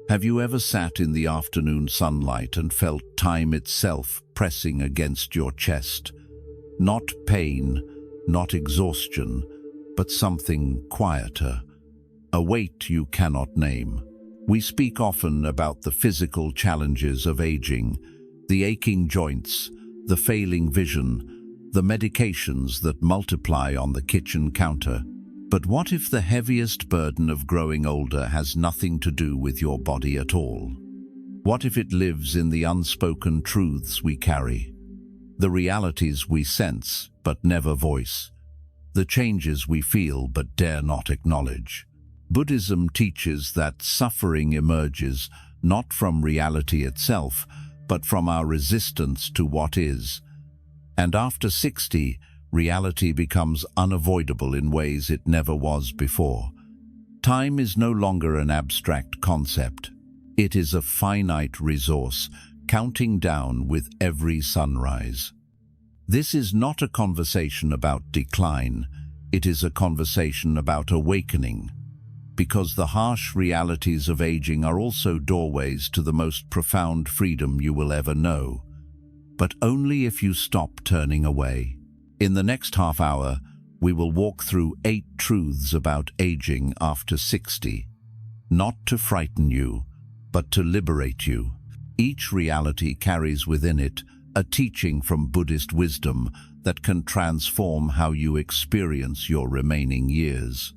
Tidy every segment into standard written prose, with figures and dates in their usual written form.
Have you ever sat in the afternoon sunlight and felt time itself pressing against your chest? Not pain, not exhaustion, but something quieter, a weight you cannot name. We speak often about the physical challenges of aging, the aching joints, the failing vision, the medications that multiply on the kitchen counter. But what if the heaviest burden of growing older has nothing to do with your body at all? What if it lives in the unspoken truths we carry, the realities we sense but never voice, the changes we feel but dare not acknowledge? Buddhism teaches that suffering emerges not from reality itself, but from our resistance to what is. And after 60, reality becomes unavoidable in ways it never was before. Time is no longer an abstract concept. It is a finite resource, counting down with every sunrise. This is not a conversation about decline. It is a conversation about awakening, because the harsh realities of aging are also doorways to the most profound freedom you will ever know. But only if you stop turning away. In the next half hour, we will walk through 8 truths about aging after 60, not to frighten you, but to liberate you. Each reality carries within it a teaching from Buddhist wisdom that can transform how you experience your remaining years.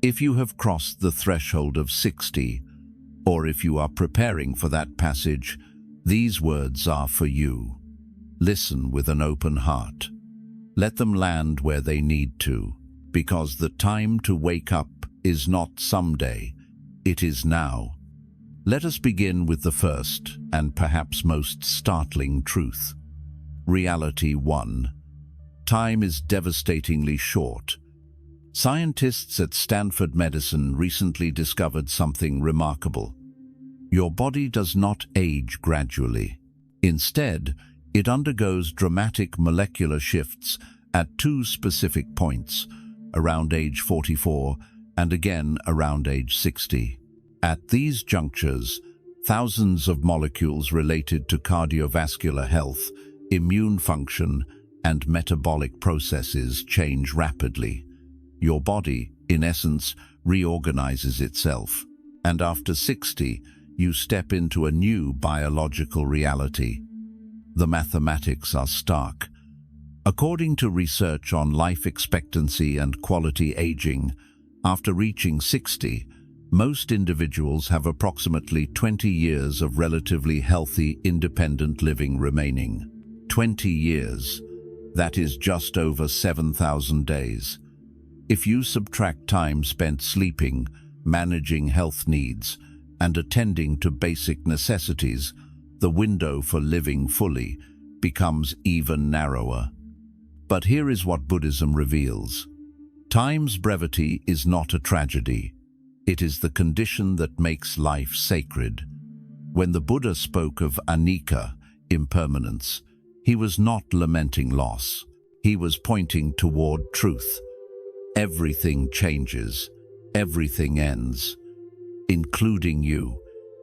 If you have crossed the threshold of 60, or if you are preparing for that passage, these words are for you. Listen with an open heart. Let them land where they need to, because the time to wake up is not someday, it is now. Let us begin with the first and perhaps most startling truth. Reality 1. Time is devastatingly short. Scientists at Stanford Medicine recently discovered something remarkable. Your body does not age gradually. Instead, it undergoes dramatic molecular shifts at 2 specific points, around age 44 and again around age 60. At these junctures, thousands of molecules related to cardiovascular health, immune function, and metabolic processes change rapidly. Your body, in essence, reorganizes itself, and after 60, you step into a new biological reality. The mathematics are stark. According to research on life expectancy and quality aging, after reaching 60, most individuals have approximately 20 years of relatively healthy, independent living remaining. 20 years. That is just over 7,000 days. If you subtract time spent sleeping, managing health needs, and attending to basic necessities, the window for living fully becomes even narrower. But here is what Buddhism reveals. Time's brevity is not a tragedy. It is the condition that makes life sacred. When the Buddha spoke of anicca, impermanence, he was not lamenting loss. He was pointing toward truth. Everything changes. Everything ends. Including you.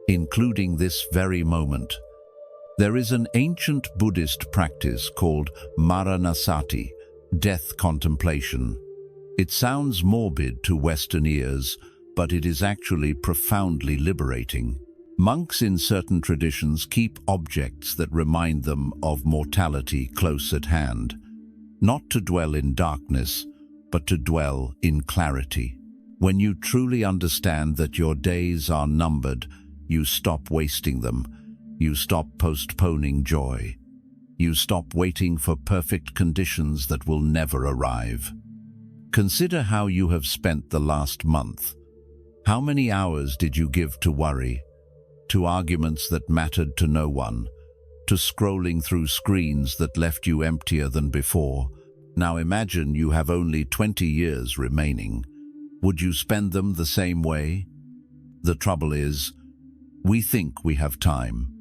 Including this very moment. There is an ancient Buddhist practice called maranasati, death contemplation. It sounds morbid to Western ears, but it is actually profoundly liberating. Monks in certain traditions keep objects that remind them of mortality close at hand, not to dwell in darkness, but to dwell in clarity. When you truly understand that your days are numbered, you stop wasting them. You stop postponing joy. You stop waiting for perfect conditions that will never arrive. Consider how you have spent the last month. How many hours did you give to worry, to arguments that mattered to no one, to scrolling through screens that left you emptier than before? Now imagine you have only 20 years remaining. Would you spend them the same way? The trouble is, we think we have time.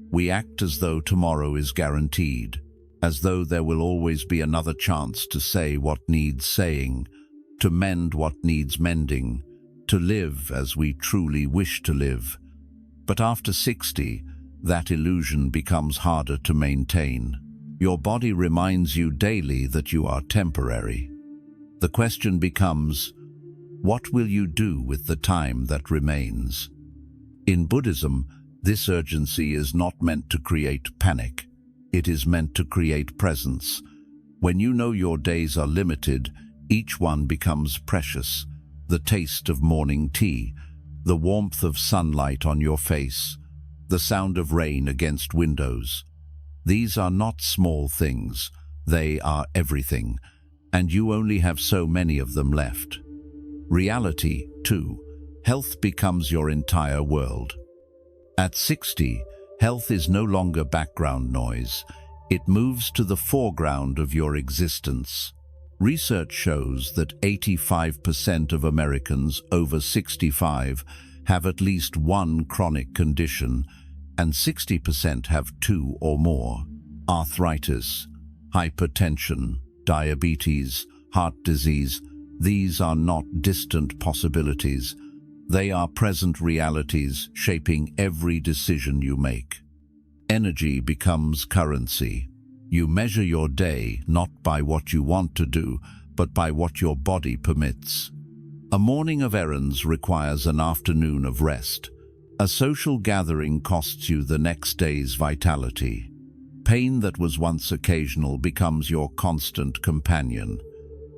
We act as though tomorrow is guaranteed, as though there will always be another chance to say what needs saying, to mend what needs mending, to live as we truly wish to live. But after 60, that illusion becomes harder to maintain. Your body reminds you daily that you are temporary. The question becomes, what will you do with the time that remains? In Buddhism, this urgency is not meant to create panic. It is meant to create presence. When you know your days are limited, each one becomes precious. The taste of morning tea, the warmth of sunlight on your face, the sound of rain against windows. These are not small things. They are everything, and you only have so many of them left. Reality, too. Health becomes your entire world. At 60, health is no longer background noise. It moves to the foreground of your existence. Research shows that 85% of Americans over 65 have at least one chronic condition, and 60% have two or more. Arthritis, hypertension, diabetes, heart disease, these are not distant possibilities. They are present realities shaping every decision you make. Energy becomes currency. You measure your day not by what you want to do, but by what your body permits. A morning of errands requires an afternoon of rest. A social gathering costs you the next day's vitality. Pain that was once occasional becomes your constant companion.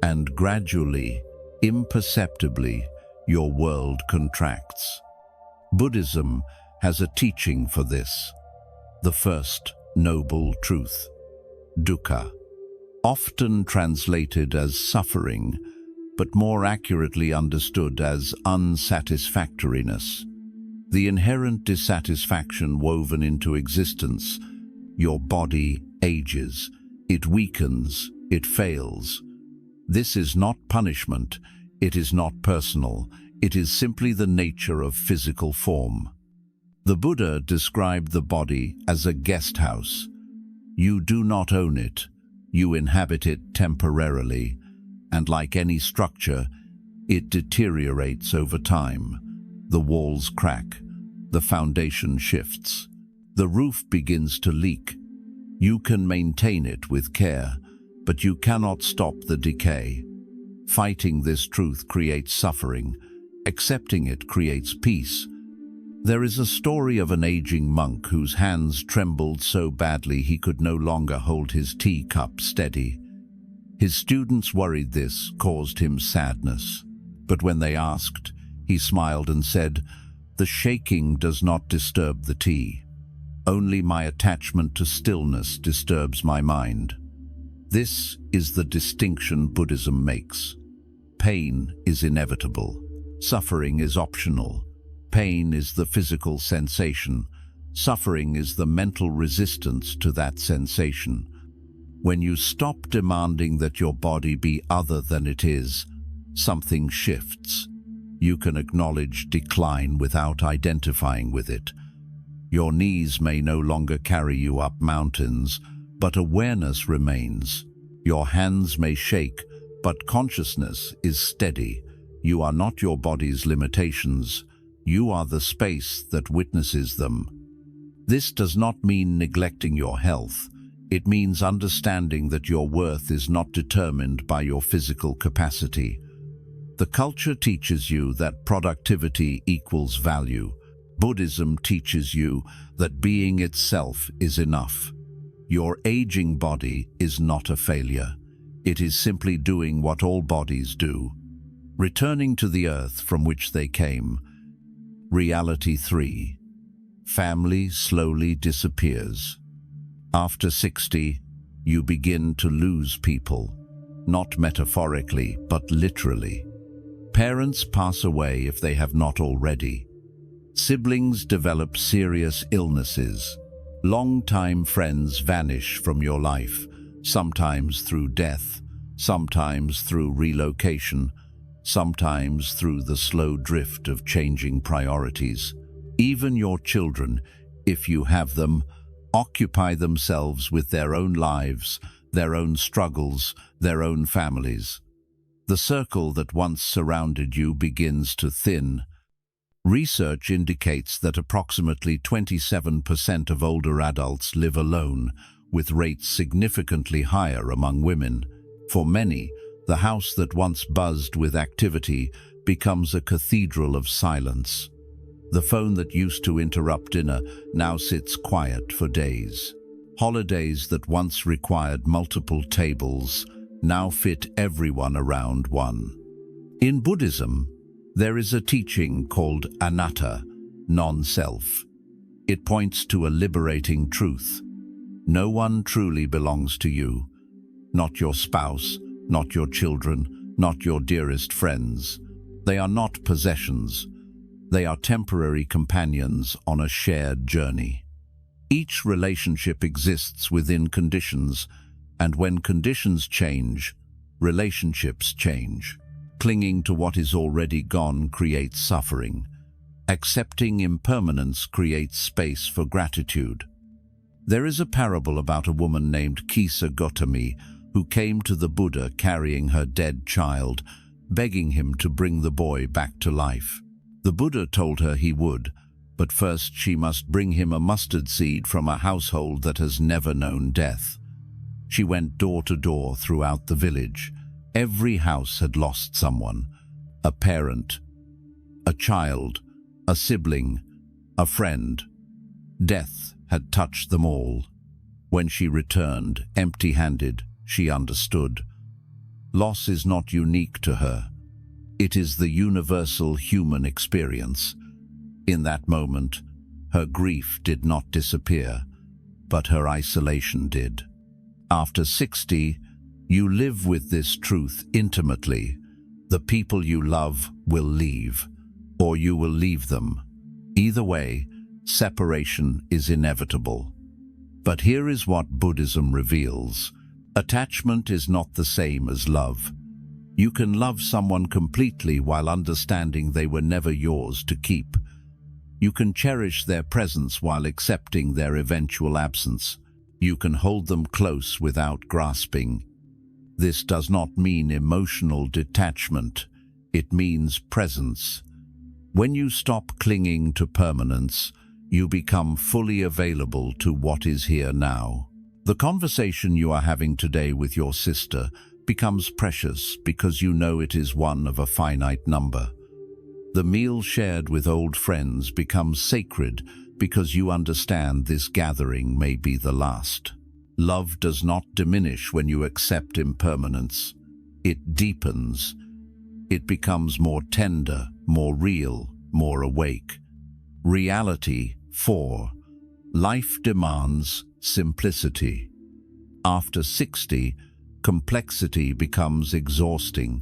And gradually, imperceptibly, your world contracts. Buddhism has a teaching for this. The first noble truth, dukkha, often translated as suffering, but more accurately understood as unsatisfactoriness. The inherent dissatisfaction woven into existence. Your body ages, it weakens, it fails. This is not punishment, it is not personal, it is simply the nature of physical form. The Buddha described the body as a guest house. You do not own it, you inhabit it temporarily, and like any structure, it deteriorates over time. The walls crack, the foundation shifts, the roof begins to leak. You can maintain it with care, but you cannot stop the decay. Fighting this truth creates suffering. Accepting it creates peace. There is a story of an aging monk whose hands trembled so badly he could no longer hold his teacup steady. His students worried this caused him sadness. But when they asked, he smiled and said, "The shaking does not disturb the tea. Only my attachment to stillness disturbs my mind." This is the distinction Buddhism makes. Pain is inevitable. Suffering is optional. Pain is the physical sensation. Suffering is the mental resistance to that sensation. When you stop demanding that your body be other than it is, something shifts. You can acknowledge decline without identifying with it. Your knees may no longer carry you up mountains, but awareness remains. Your hands may shake, but consciousness is steady. You are not your body's limitations. You are the space that witnesses them. This does not mean neglecting your health. It means understanding that your worth is not determined by your physical capacity. The culture teaches you that productivity equals value. Buddhism teaches you that being itself is enough. Your aging body is not a failure. It is simply doing what all bodies do, returning to the earth from which they came. Reality 3. Family slowly disappears. After 60, you begin to lose people, not metaphorically, but literally. Parents pass away if they have not already. Siblings develop serious illnesses. Long-time friends vanish from your life, sometimes through death, sometimes through relocation, sometimes through the slow drift of changing priorities. Even your children, if you have them, occupy themselves with their own lives, their own struggles, their own families. The circle that once surrounded you begins to thin. Research indicates that approximately 27% of older adults live alone, with rates significantly higher among women. For many, the house that once buzzed with activity becomes a cathedral of silence. The phone that used to interrupt dinner now sits quiet for days. Holidays that once required multiple tables now fit everyone around one. In Buddhism, there is a teaching called anatta, non-self. It points to a liberating truth. No one truly belongs to you. Not your spouse, not your children, not your dearest friends. They are not possessions. They are temporary companions on a shared journey. Each relationship exists within conditions, and when conditions change, relationships change. Clinging to what is already gone creates suffering. Accepting impermanence creates space for gratitude. There is a parable about a woman named Kisa Gotami who came to the Buddha carrying her dead child, begging him to bring the boy back to life. The Buddha told her he would, but first she must bring him a mustard seed from a household that has never known death. She went door to door throughout the village. Every house had lost someone, a parent, a child, a sibling, a friend. Death had touched them all. When she returned, empty-handed, she understood. Loss is not unique to her. It is the universal human experience. In that moment, her grief did not disappear, but her isolation did. After 60, you live with this truth intimately. The people you love will leave, or you will leave them. Either way, separation is inevitable. But here is what Buddhism reveals. Attachment is not the same as love. You can love someone completely while understanding they were never yours to keep. You can cherish their presence while accepting their eventual absence. You can hold them close without grasping. This does not mean emotional detachment. It means presence. When you stop clinging to permanence, you become fully available to what is here now. The conversation you are having today with your sister becomes precious because you know it is one of a finite number. The meal shared with old friends becomes sacred because you understand this gathering may be the last. Love does not diminish when you accept impermanence. It deepens. It becomes more tender, more real, more awake. Reality 4. Life demands simplicity. After 60, complexity becomes exhausting.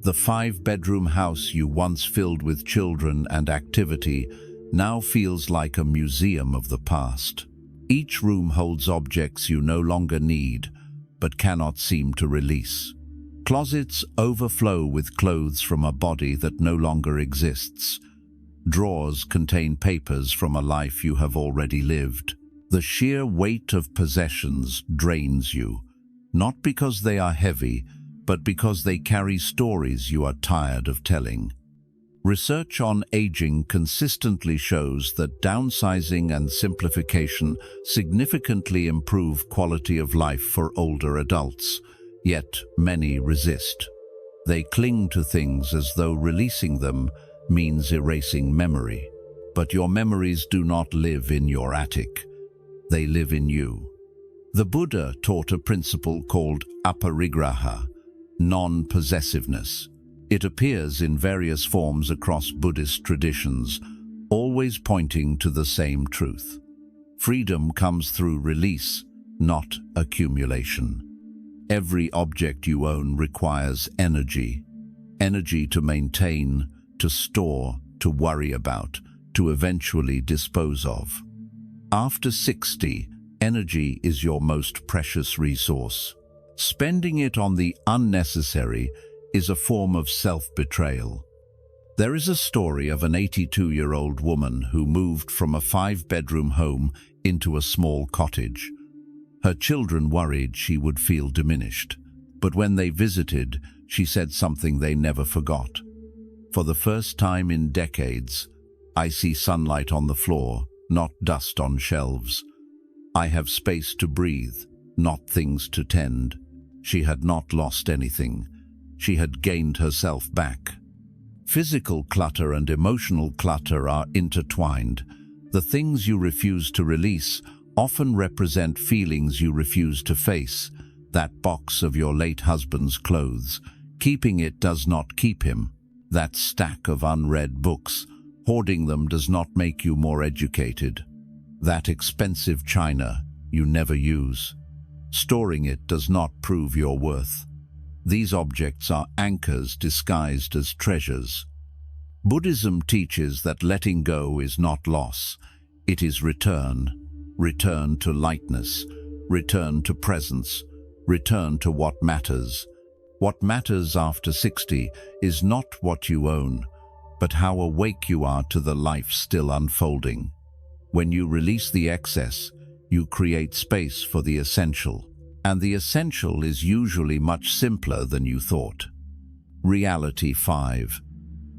The 5-bedroom house you once filled with children and activity now feels like a museum of the past. Each room holds objects you no longer need, but cannot seem to release. Closets overflow with clothes from a body that no longer exists. Drawers contain papers from a life you have already lived. The sheer weight of possessions drains you, not because they are heavy, but because they carry stories you are tired of telling. Research on aging consistently shows that downsizing and simplification significantly improve quality of life for older adults, yet many resist. They cling to things as though releasing them means erasing memory. But your memories do not live in your attic. They live in you. The Buddha taught a principle called aparigraha, non-possessiveness. It appears in various forms across Buddhist traditions, always pointing to the same truth. Freedom comes through release, not accumulation. Every object you own requires energy. Energy to maintain, to store, to worry about, to eventually dispose of. After 60, energy is your most precious resource. Spending it on the unnecessary is a form of self-betrayal. There is a story of an 82-year-old woman who moved from a 5-bedroom home into a small cottage. Her children worried she would feel diminished, but when they visited, she said something they never forgot. For the first time in decades, I see sunlight on the floor, not dust on shelves. I have space to breathe, not things to tend. She had not lost anything. She had gained herself back. Physical clutter and emotional clutter are intertwined. The things you refuse to release often represent feelings you refuse to face. That box of your late husband's clothes, keeping it does not keep him. That stack of unread books, hoarding them does not make you more educated. That expensive china you never use, storing it does not prove your worth. These objects are anchors disguised as treasures. Buddhism teaches that letting go is not loss, it is return. Return to lightness, return to presence, return to what matters. What matters after 60 is not what you own, but how awake you are to the life still unfolding. When you release the excess, you create space for the essential, and the essential is usually much simpler than you thought. Reality 5.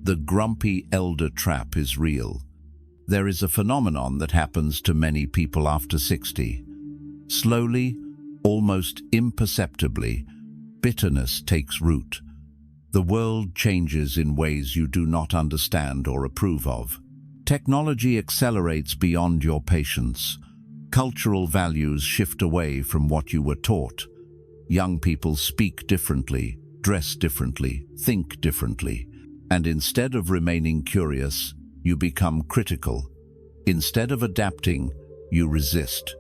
The grumpy elder trap is real. There is a phenomenon that happens to many people after 60. Slowly, almost imperceptibly, bitterness takes root. The world changes in ways you do not understand or approve of. Technology accelerates beyond your patience. Cultural values shift away from what you were taught. Young people speak differently, dress differently, think differently. And instead of remaining curious, you become critical. Instead of adapting, you resist.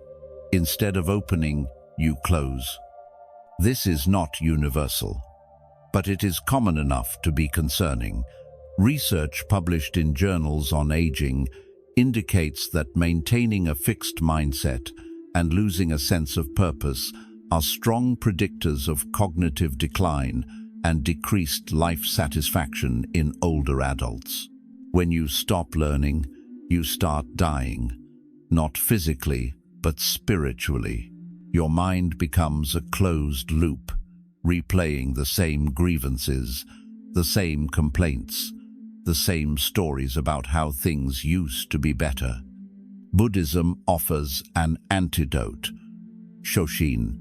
Instead of opening, you close. This is not universal, but it is common enough to be concerning. Research published in journals on aging indicates that maintaining a fixed mindset and losing a sense of purpose are strong predictors of cognitive decline and decreased life satisfaction in older adults. When you stop learning, you start dying, not physically, but spiritually. Your mind becomes a closed loop, replaying the same grievances, the same complaints, the same stories about how things used to be better. Buddhism offers an antidote. Shoshin,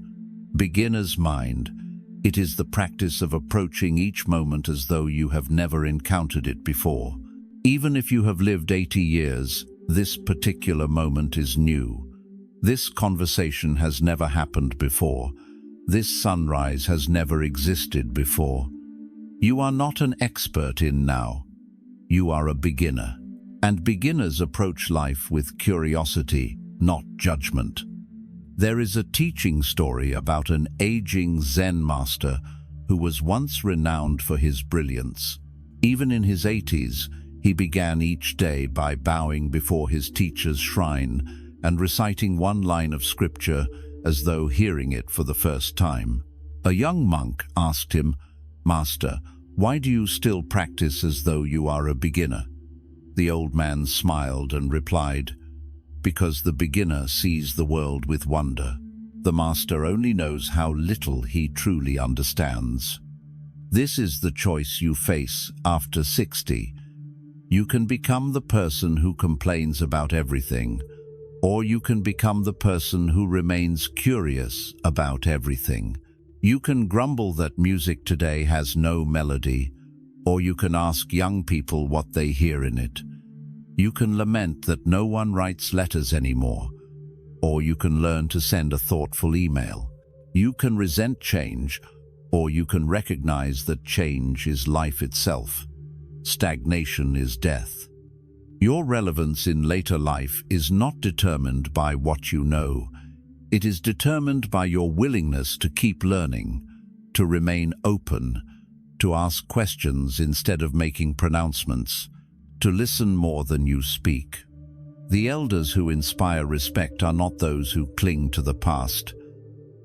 beginner's mind. It is the practice of approaching each moment as though you have never encountered it before. Even if you have lived 80 years, this particular moment is new. This conversation has never happened before. This sunrise has never existed before. You are not an expert in now. You are a beginner. And beginners approach life with curiosity, not judgment. There is a teaching story about an aging Zen master who was once renowned for his brilliance. Even in his 80s, he began each day by bowing before his teacher's shrine and reciting one line of scripture as though hearing it for the first time. A young monk asked him, "Master, why do you still practice as though you are a beginner?" The old man smiled and replied, "Because the beginner sees the world with wonder. The master only knows how little he truly understands." This is the choice you face after 60. You can become the person who complains about everything, or you can become the person who remains curious about everything. You can grumble that music today has no melody, or you can ask young people what they hear in it. You can lament that no one writes letters anymore, or you can learn to send a thoughtful email. You can resent change, or you can recognize that change is life itself. Stagnation is death. Your relevance in later life is not determined by what you know. It is determined by your willingness to keep learning, to remain open, to ask questions instead of making pronouncements, to listen more than you speak. The elders who inspire respect are not those who cling to the past.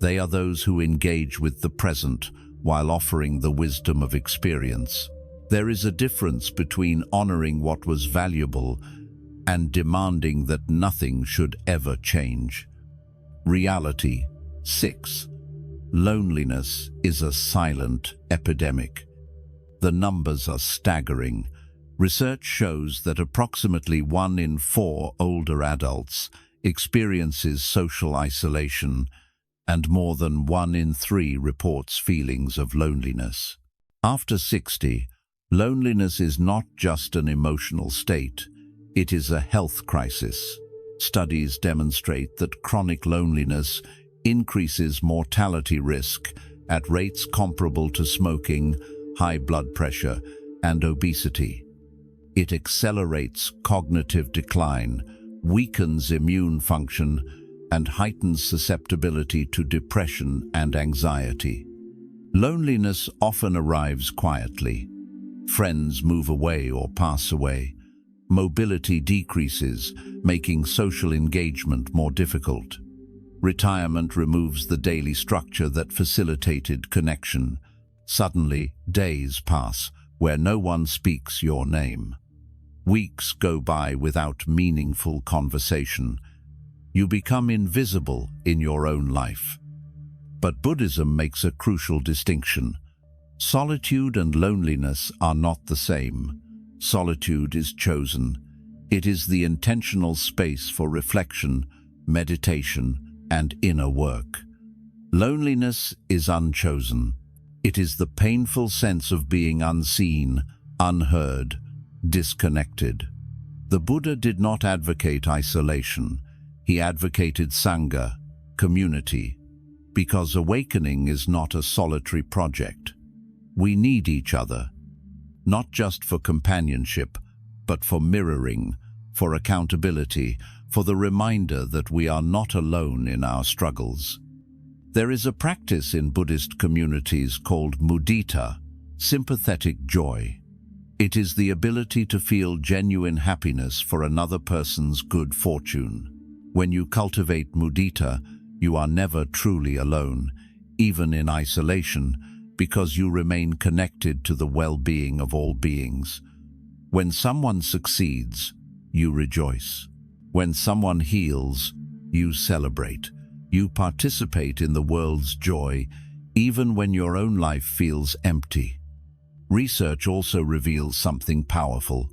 They are those who engage with the present while offering the wisdom of experience. There is a difference between honoring what was valuable and demanding that nothing should ever change. Reality 6. Loneliness is a silent epidemic. The numbers are staggering. Research shows that approximately 1 in 4 older adults experiences social isolation, and more than 1 in 3 reports feelings of loneliness. After 60, loneliness is not just an emotional state, it is a health crisis. Studies demonstrate that chronic loneliness increases mortality risk at rates comparable to smoking, high blood pressure, and obesity. It accelerates cognitive decline, weakens immune function, and heightens susceptibility to depression and anxiety. Loneliness often arrives quietly. Friends move away or pass away. Mobility decreases, making social engagement more difficult. Retirement removes the daily structure that facilitated connection. Suddenly, days pass where no one speaks your name. Weeks go by without meaningful conversation. You become invisible in your own life. But Buddhism makes a crucial distinction. Solitude and loneliness are not the same. Solitude is chosen. It is the intentional space for reflection, meditation, and inner work. Loneliness is unchosen. It is the painful sense of being unseen, unheard, disconnected. The Buddha did not advocate isolation. He advocated sangha, community, because awakening is not a solitary project. We need each other, not just for companionship, but for mirroring, for accountability, for the reminder that we are not alone in our struggles. There is a practice in Buddhist communities called mudita, sympathetic joy. It is the ability to feel genuine happiness for another person's good fortune. When you cultivate mudita, you are never truly alone, even in isolation, because you remain connected to the well-being of all beings. When someone succeeds, you rejoice. When someone heals, you celebrate. You participate in the world's joy, even when your own life feels empty. Research also reveals something powerful.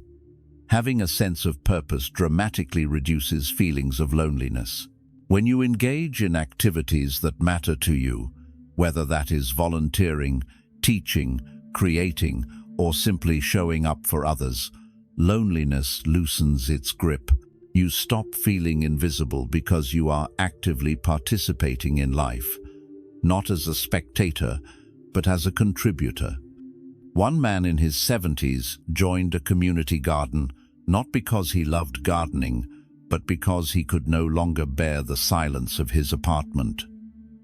Having a sense of purpose dramatically reduces feelings of loneliness. When you engage in activities that matter to you, whether that is volunteering, teaching, creating, or simply showing up for others, loneliness loosens its grip. You stop feeling invisible because you are actively participating in life, not as a spectator, but as a contributor. One man in his 70s joined a community garden, not because he loved gardening, but because he could no longer bear the silence of his apartment.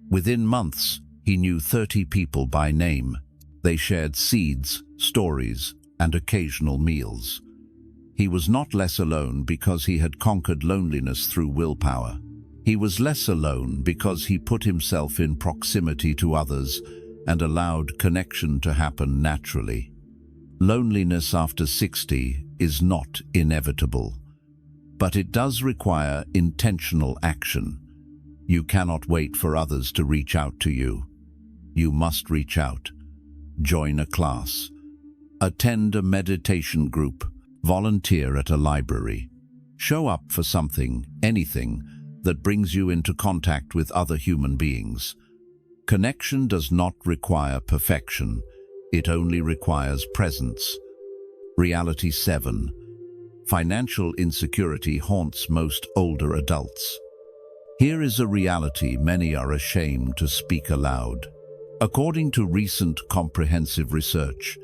Within months, he knew 30 people by name. They shared seeds, stories, and occasional meals. He was not less alone because he had conquered loneliness through willpower. He was less alone because he put himself in proximity to others and allowed connection to happen naturally. Loneliness after 60 is not inevitable, but it does require intentional action. You cannot wait for others to reach out to you. You must reach out. Join a class. Attend a meditation group. Volunteer at a library. Show up for something, anything, that brings you into contact with other human beings. Connection does not require perfection. It only requires presence. Reality 7. Financial insecurity haunts most older adults. Here is a reality many are ashamed to speak aloud. According to recent comprehensive research,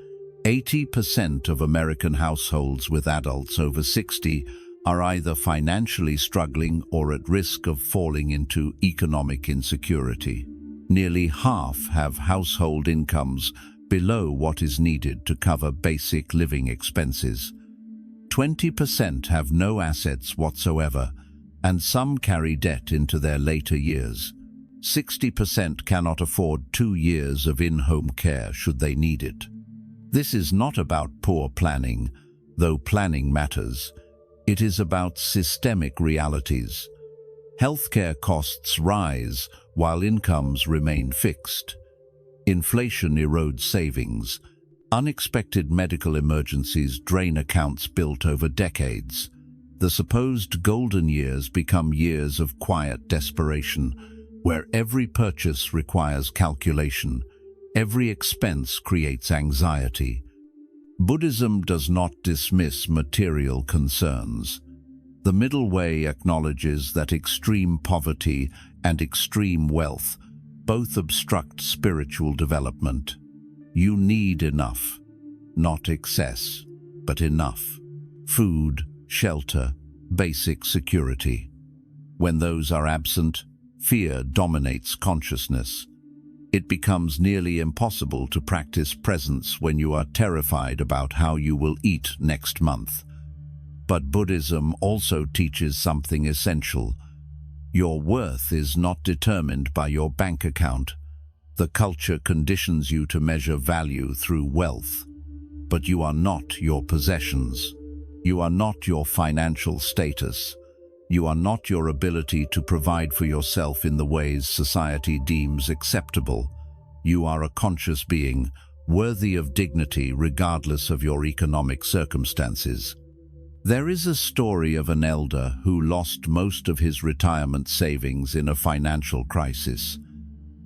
80% of American households with adults over 60 are either financially struggling or at risk of falling into economic insecurity. Nearly half have household incomes below what is needed to cover basic living expenses. 20% have no assets whatsoever, and some carry debt into their later years. 60% cannot afford 2 years of in-home care should they need it. This is not about poor planning, though planning matters. It is about systemic realities. Healthcare costs rise while incomes remain fixed. Inflation erodes savings. Unexpected medical emergencies drain accounts built over decades. The supposed golden years become years of quiet desperation, where every purchase requires calculation, every expense creates anxiety. Buddhism does not dismiss material concerns. The middle way acknowledges that extreme poverty and extreme wealth both obstruct spiritual development. You need enough, not excess, but enough. Food, shelter, basic security. When those are absent, fear dominates consciousness. It becomes nearly impossible to practice presence when you are terrified about how you will eat next month. But Buddhism also teaches something essential. Your worth is not determined by your bank account. The culture conditions you to measure value through wealth. But you are not your possessions. You are not your financial status. You are not your ability to provide for yourself in the ways society deems acceptable. You are a conscious being, worthy of dignity regardless of your economic circumstances. There is a story of an elder who lost most of his retirement savings in a financial crisis.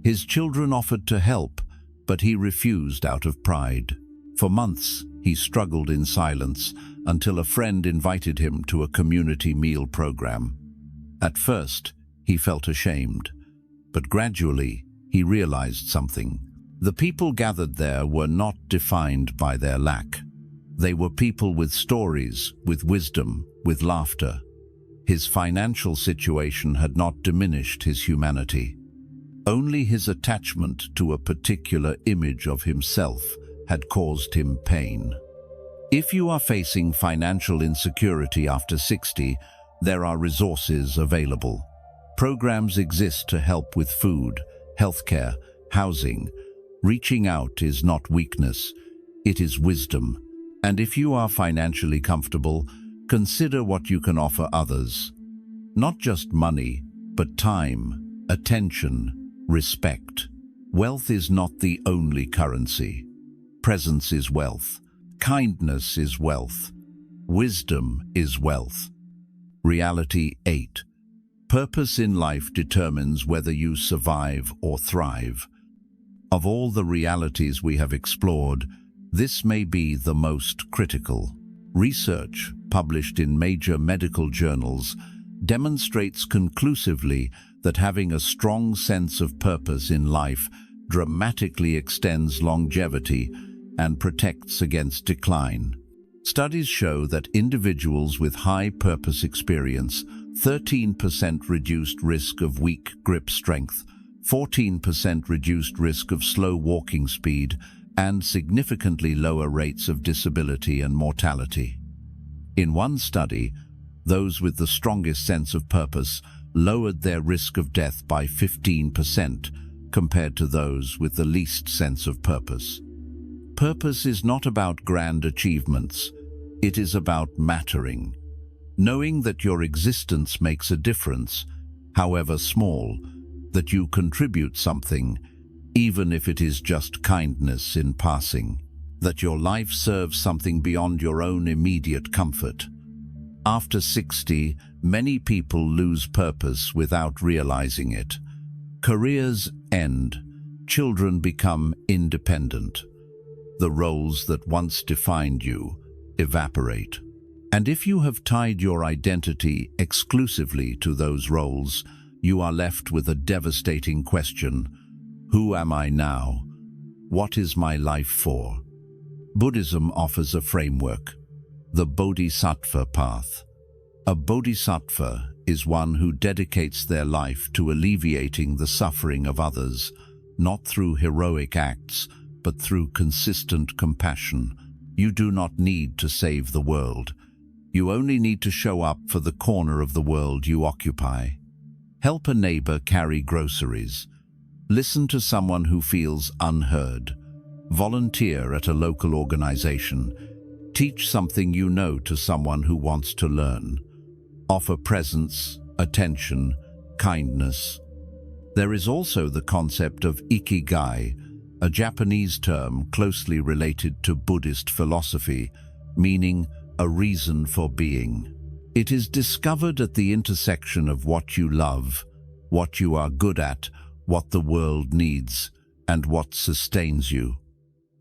His children offered to help, but he refused out of pride. For months, he struggled in silence until a friend invited him to a community meal program. At first, he felt ashamed, but gradually, he realized something. The people gathered there were not defined by their lack. They were people with stories, with wisdom, with laughter. His financial situation had not diminished his humanity. Only his attachment to a particular image of himself had caused him pain. If you are facing financial insecurity after 60, there are resources available. Programs exist to help with food, healthcare, housing. Reaching out is not weakness, it is wisdom. And if you are financially comfortable, consider what you can offer others. Not just money, but time, attention, respect. Wealth is not the only currency. Presence is wealth. Kindness is wealth. Wisdom is wealth. Reality 8. Purpose in life determines whether you survive or thrive. Of all the realities we have explored, this may be the most critical. Research, published in major medical journals, demonstrates conclusively that having a strong sense of purpose in life dramatically extends longevity and protects against decline. Studies show that individuals with high purpose experience 13% reduced risk of weak grip strength, 14% reduced risk of slow walking speed, and significantly lower rates of disability and mortality. In one study, those with the strongest sense of purpose lowered their risk of death by 15% compared to those with the least sense of purpose. Purpose is not about grand achievements, it is about mattering. Knowing that your existence makes a difference, however small, that you contribute something, even if it is just kindness in passing, that your life serves something beyond your own immediate comfort. After 60, many people lose purpose without realizing it. Careers end. Children become independent. The roles that once defined you evaporate. And if you have tied your identity exclusively to those roles, you are left with a devastating question. Who am I now? What is my life for? Buddhism offers a framework, the Bodhisattva path. A bodhisattva is one who dedicates their life to alleviating the suffering of others, not through heroic acts, but through consistent compassion. You do not need to save the world. You only need to show up for the corner of the world you occupy. Help a neighbor carry groceries. Listen to someone who feels unheard. Volunteer at a local organization. Teach something you know to someone who wants to learn. Offer presence, attention, kindness. There is also the concept of ikigai, a Japanese term closely related to Buddhist philosophy, meaning a reason for being. It is discovered at the intersection of what you love, what you are good at, what the world needs, and what sustains you.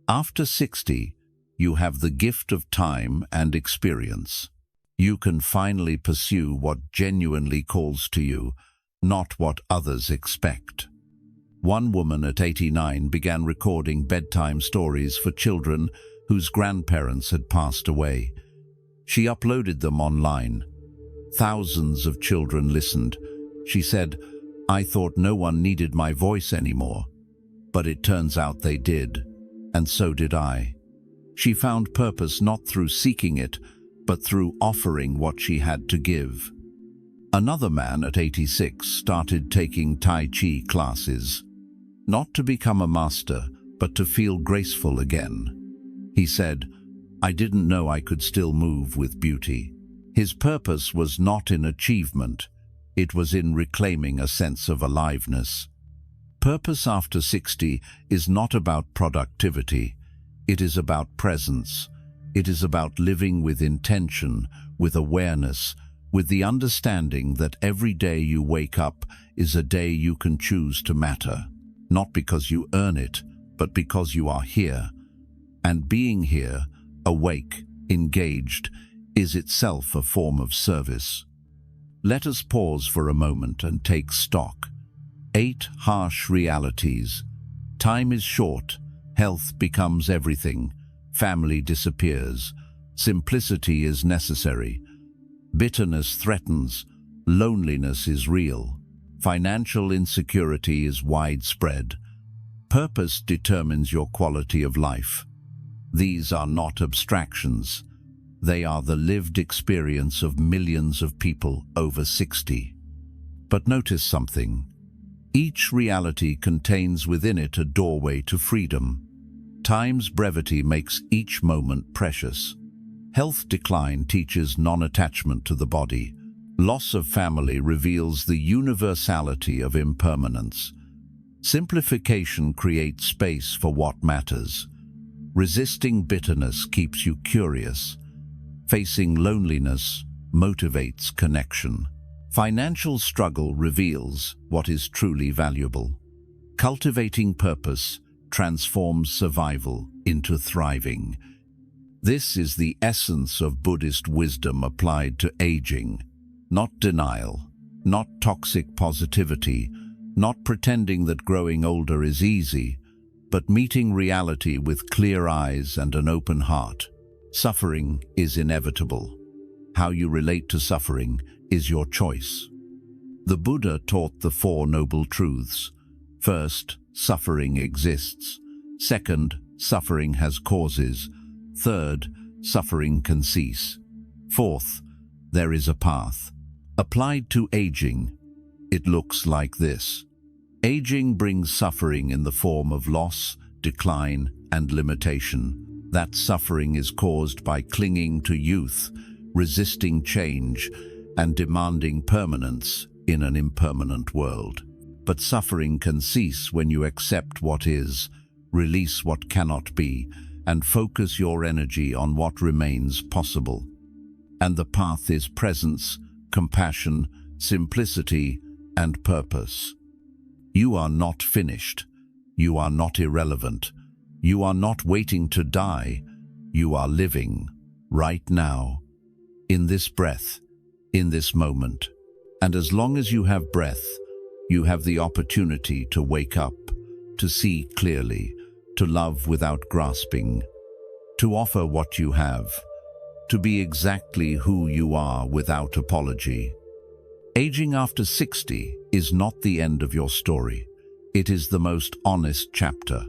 After 60, you have the gift of time and experience. You can finally pursue what genuinely calls to you, not what others expect. One woman at 89 began recording bedtime stories for children whose grandparents had passed away. She uploaded them online. Thousands of children listened. She said, "I thought no one needed my voice anymore." But it turns out they did, and so did I. She found purpose not through seeking it, but through offering what she had to give. Another man at 86 started taking Tai Chi classes, not to become a master, but to feel graceful again. He said, "I didn't know I could still move with beauty." His purpose was not in achievement, it was in reclaiming a sense of aliveness. Purpose after 60 is not about productivity, it is about presence. It is about living with intention, with awareness, with the understanding that every day you wake up is a day you can choose to matter, not because you earn it, but because you are here. And being here, awake, engaged, is itself a form of service. Let us pause for a moment and take stock. 8 harsh realities. Time is short, health becomes everything, family disappears, simplicity is necessary, bitterness threatens, loneliness is real, financial insecurity is widespread. Purpose determines your quality of life. These are not abstractions. They are the lived experience of millions of people over 60. But notice something. Each reality contains within it a doorway to freedom. Time's brevity makes each moment precious. Health decline teaches non-attachment to the body. Loss of family reveals the universality of impermanence. Simplification creates space for what matters. Resisting bitterness keeps you curious. Facing loneliness motivates connection. Financial struggle reveals what is truly valuable. Cultivating purpose transforms survival into thriving. This is the essence of Buddhist wisdom applied to aging. Not denial, not toxic positivity, not pretending that growing older is easy, but meeting reality with clear eyes and an open heart. Suffering is inevitable. How you relate to suffering is your choice. The Buddha taught the 4 noble truths. First, suffering exists. Second, suffering has causes. Third, suffering can cease. Fourth, there is a path. Applied to aging, it looks like this. Aging brings suffering in the form of loss, decline, and limitation. That suffering is caused by clinging to youth, resisting change, and demanding permanence in an impermanent world. But suffering can cease when you accept what is, release what cannot be, and focus your energy on what remains possible. And the path is presence, compassion, simplicity, and purpose. You are not finished. You are not irrelevant. You are not waiting to die. You are living, right now, in this breath, in this moment. And as long as you have breath, you have the opportunity to wake up, to see clearly, to love without grasping, to offer what you have, to be exactly who you are without apology. Aging after 60 is not the end of your story. It is the most honest chapter,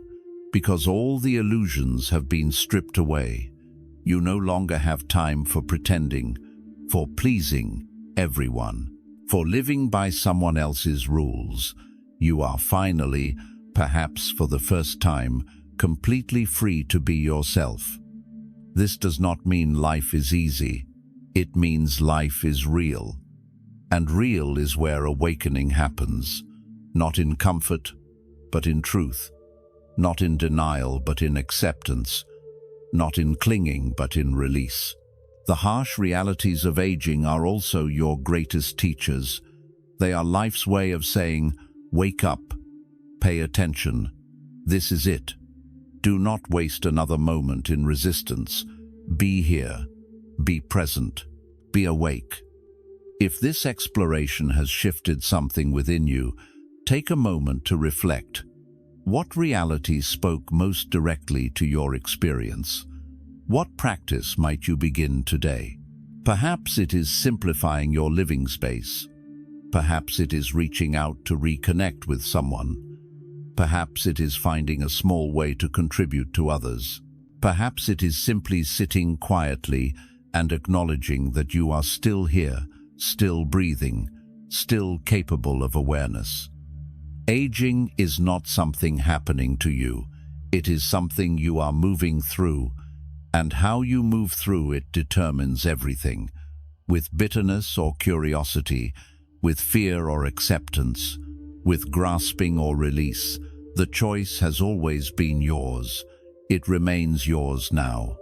because all the illusions have been stripped away. You no longer have time for pretending, for pleasing everyone, for living by someone else's rules. You are finally, perhaps for the first time, completely free to be yourself. This does not mean life is easy. It means life is real. And real is where awakening happens, not in comfort, but in truth. not in denial but in acceptance, not in clinging but in release. The harsh realities of aging are also your greatest teachers. They are life's way of saying, wake up, pay attention, this is it. Do not waste another moment in resistance. Be here, be present, be awake. If this exploration has shifted something within you, take a moment to reflect. What reality spoke most directly to your experience? What practice might you begin today? Perhaps it is simplifying your living space. Perhaps it is reaching out to reconnect with someone. Perhaps it is finding a small way to contribute to others. Perhaps it is simply sitting quietly and acknowledging that you are still here, still breathing, still capable of awareness. Aging is not something happening to you. It is something you are moving through, and how you move through it determines everything. With bitterness or curiosity, with fear or acceptance, with grasping or release, the choice has always been yours. It remains yours now.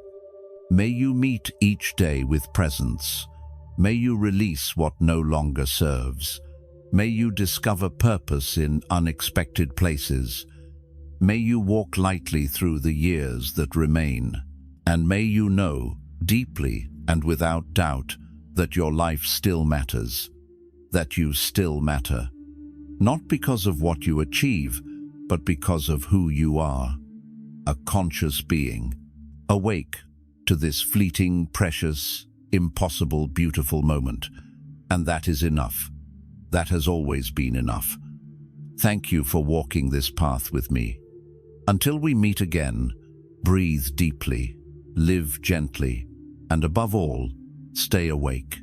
May you meet each day with presence. May you release what no longer serves. May you discover purpose in unexpected places. May you walk lightly through the years that remain. And may you know, deeply and without doubt, that your life still matters. That you still matter. Not because of what you achieve, but because of who you are. A conscious being, awake to this fleeting, precious, impossible, beautiful moment. And that is enough. That has always been enough. Thank you for walking this path with me. Until we meet again, breathe deeply, live gently, and above all, stay awake.